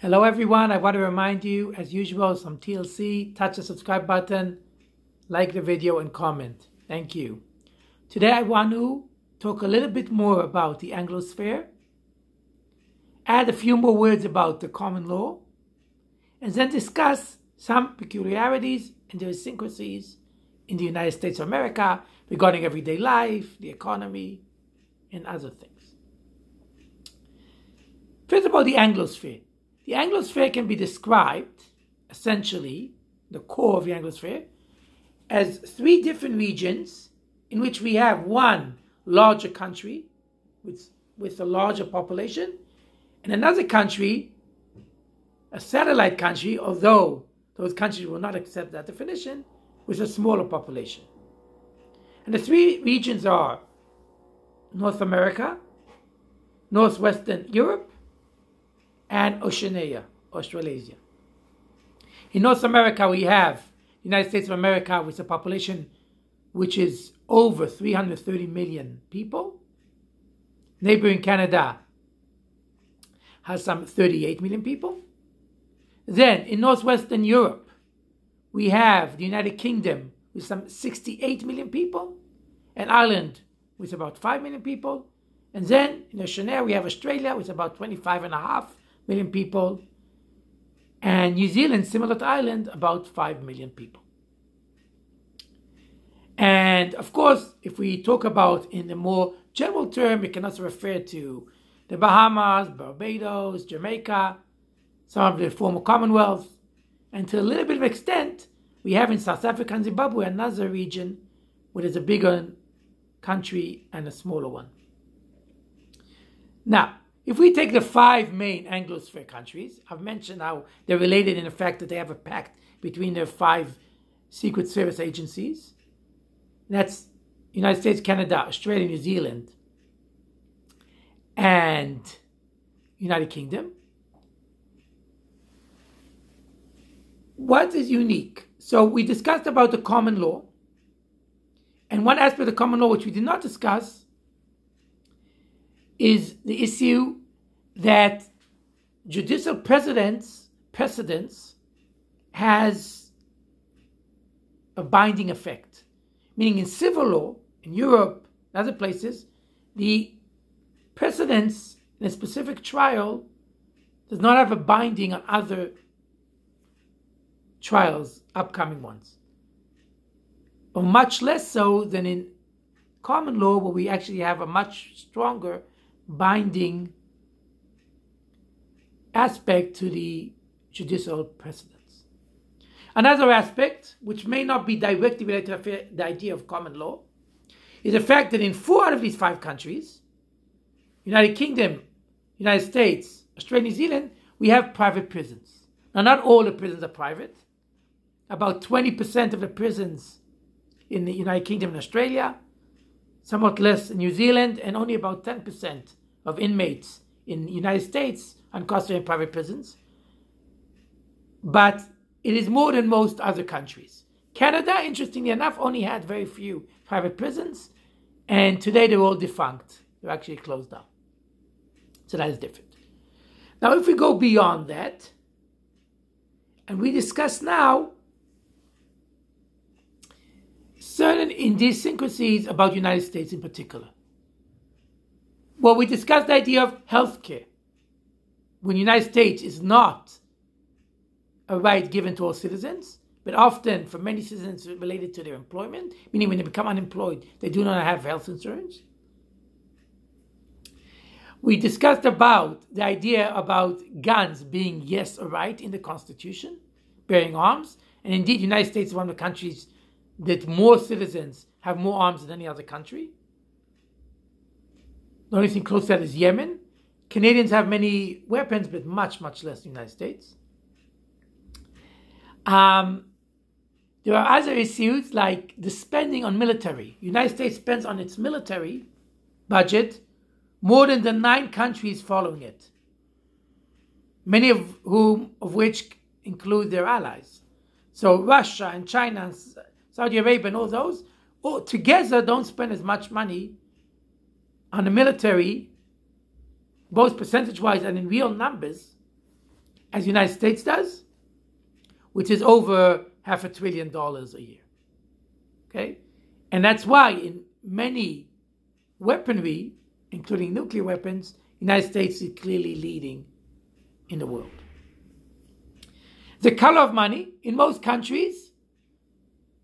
Hello everyone, I want to remind you, as usual, some TLC, touch the subscribe button, like the video and comment. Thank you. Today I want to talk a little bit more about the Anglosphere, add a few more words about the common law, and then discuss some peculiarities and idiosyncrasies in the United States of America regarding everyday life, the economy, and other things. First of all, the Anglosphere. The Anglosphere can be described, essentially, the core of the Anglosphere, as three different regions in which we have one larger country with a larger population, and another country, a satellite country, although those countries will not accept that definition, with a smaller population. And the three regions are North America, Northwestern Europe, and Oceania, Australasia. In North America, we have the United States of America with a population which is over 330 million people. Neighboring Canada has some 38 million people. Then in Northwestern Europe, we have the United Kingdom with some 68 million people, and Ireland with about 5 million people. And then in Oceania, we have Australia with about 25.5 million people, and New Zealand, similar to Ireland, about 5 million people. And of course, if we talk about in the more general term, we can also refer to the Bahamas, Barbados, Jamaica, some of the former Commonwealth, and to a little bit of extent, we have in South Africa and Zimbabwe another region where there's a bigger country and a smaller one. Now, if we take the five main Anglosphere countries, I've mentioned how they're related in the fact that they have a pact between their five Secret Service agencies. That's United States, Canada, Australia, New Zealand, and United Kingdom. What is unique? So we discussed about the common law. And one aspect of the common law which we did not discuss is the issue that judicial precedence has a binding effect. Meaning in civil law, in Europe and other places, the precedence in a specific trial does not have a binding on other trials, upcoming ones. Or much less so than in common law, where we actually have a much stronger binding aspect to the judicial precedence. Another aspect, which may not be directly related to the idea of common law, is the fact that in 4 out of these 5 countries, United Kingdom, United States, Australia, New Zealand, we have private prisons. Now, not all the prisons are private. About 20% of the prisons in the United Kingdom and Australia, somewhat less in New Zealand, and only about 10% of inmates in the United States are incarcerated in private prisons. But it is more than most other countries. Canada, interestingly enough, only had very few private prisons, and today they're all defunct. They're actually closed down. So that is different. Now, if we go beyond that, and we discuss now certain idiosyncrasies about the United States in particular. Well, we discussed the idea of healthcare. When the United States is not a right given to all citizens, but often for many citizens related to their employment, meaning when they become unemployed, they do not have health insurance. We discussed about the idea about guns being, yes, a right in the Constitution, bearing arms. And indeed, the United States is one of the countries that more citizens have more arms than any other country. The only thing close to that is Yemen. Canadians have many weapons, but much, much less in the United States. There are other issues like the spending on military. The United States spends on its military budget more than the 9 countries following it, many of which include their allies. So Russia and China and Saudi Arabia and all those together don't spend as much money on the military, both percentage-wise and in real numbers, as the United States does, which is over $500 billion a year. Okay? And that's why in many weaponry, including nuclear weapons, the United States is clearly leading in the world. The color of money, in most countries,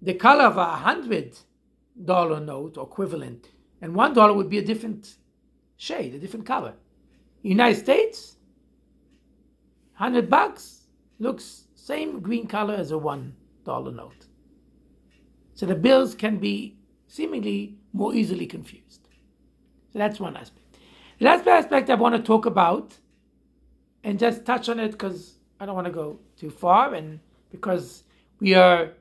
the color of $100 note or equivalent and $1 would be a different shade, a different color. In the United States, $100 looks same green color as a $1 note. So the bills can be seemingly more easily confused. So that's one aspect. The last aspect I want to talk about, and just touch on it because I don't want to go too far, and because we are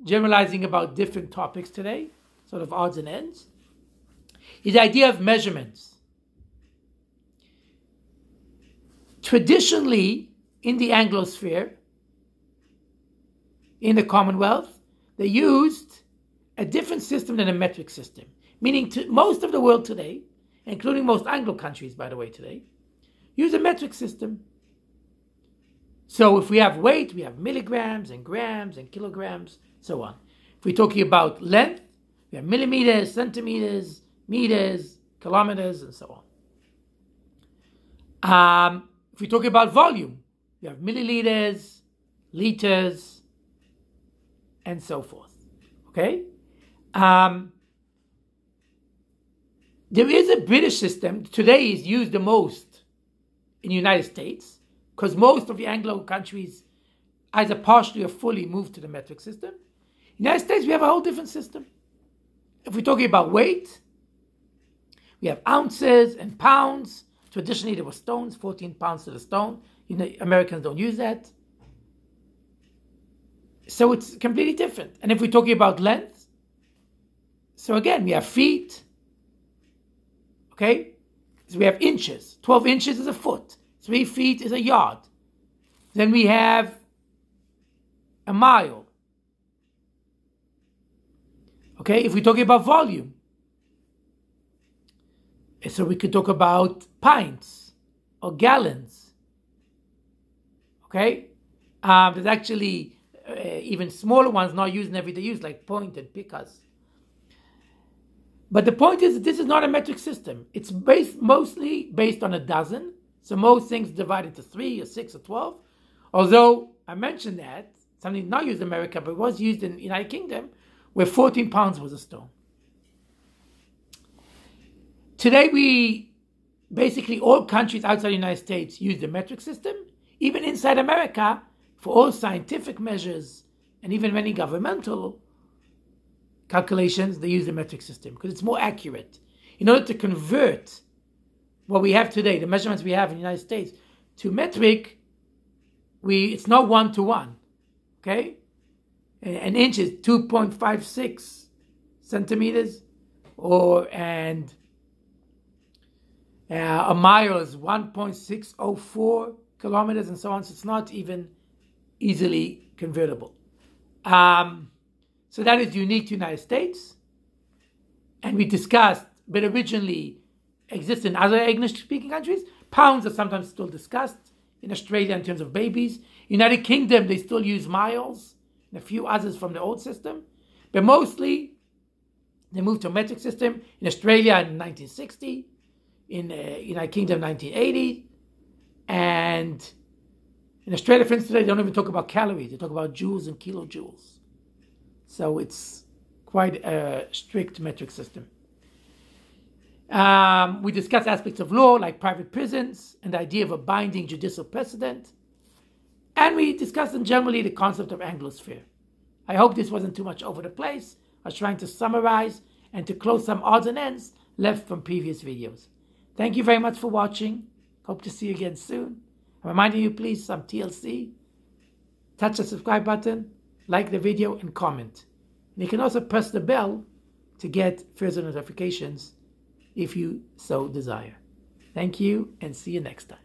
generalizing about different topics today, sort of odds and ends, is the idea of measurements. Traditionally, in the Anglosphere, in the Commonwealth, they used a different system than a metric system, meaning most of the world today, including most Anglo countries, by the way, today, use a metric system. So if we have weight, we have milligrams and grams and kilograms, so on. If we're talking about length, we have millimeters, centimeters, meters, kilometers, and so on. If we're talking about volume, we have milliliters, liters, and so forth. Okay? There is a British system, today is used the most in the United States, because most of the Anglo countries either partially or fully moved to the metric system. In the United States, we have a whole different system. If we're talking about weight, we have ounces and pounds. Traditionally, there were stones, 14 pounds to the stone. You know, Americans don't use that. So it's completely different. And if we're talking about length, so again, we have feet. Okay? So we have inches. 12 inches is a foot. 3 feet is a yard. Then we have a mile. Okay? If we're talking about volume, so we could talk about pints or gallons. Okay? There's actually even smaller ones not used in everyday use, like point and pikas. But the point is that this is not a metric system. It's mostly based on a dozen. So most things divide into 3 or 6 or 12. Although I mentioned that, something not used in America, but was used in the United Kingdom, where 14 pounds was a stone. Today, basically all countries outside the United States use the metric system. Even inside America, for all scientific measures and even many governmental calculations, they use the metric system because it's more accurate. In order to convert what we have today, the measurements we have in the United States, to metric, it's not 1-to-1. Okay? An inch is 2.56 centimeters, and a mile is 1.604 kilometers, and so on. So it's not even easily convertible. So that is unique to the United States. And we discussed, but originally exists in other English-speaking countries. Pounds are sometimes still discussed in Australia in terms of babies. United Kingdom, they still use miles, and a few others from the old system. But mostly, they moved to a metric system in Australia in 1960, in United Kingdom 1980, and in Australia, for instance, they don't even talk about calories. They talk about joules and kilojoules. So it's quite a strict metric system. We discuss aspects of law like private prisons and the idea of a binding judicial precedent. And we discussed generally the concept of Anglosphere. I hope this wasn't too much over the place. I was trying to summarize and to close some odds and ends left from previous videos. Thank you very much for watching. Hope to see you again soon. I'm reminding you, please, some TLC. Touch the subscribe button, like the video, and comment. And you can also press the bell to get further notifications if you so desire. Thank you, and see you next time.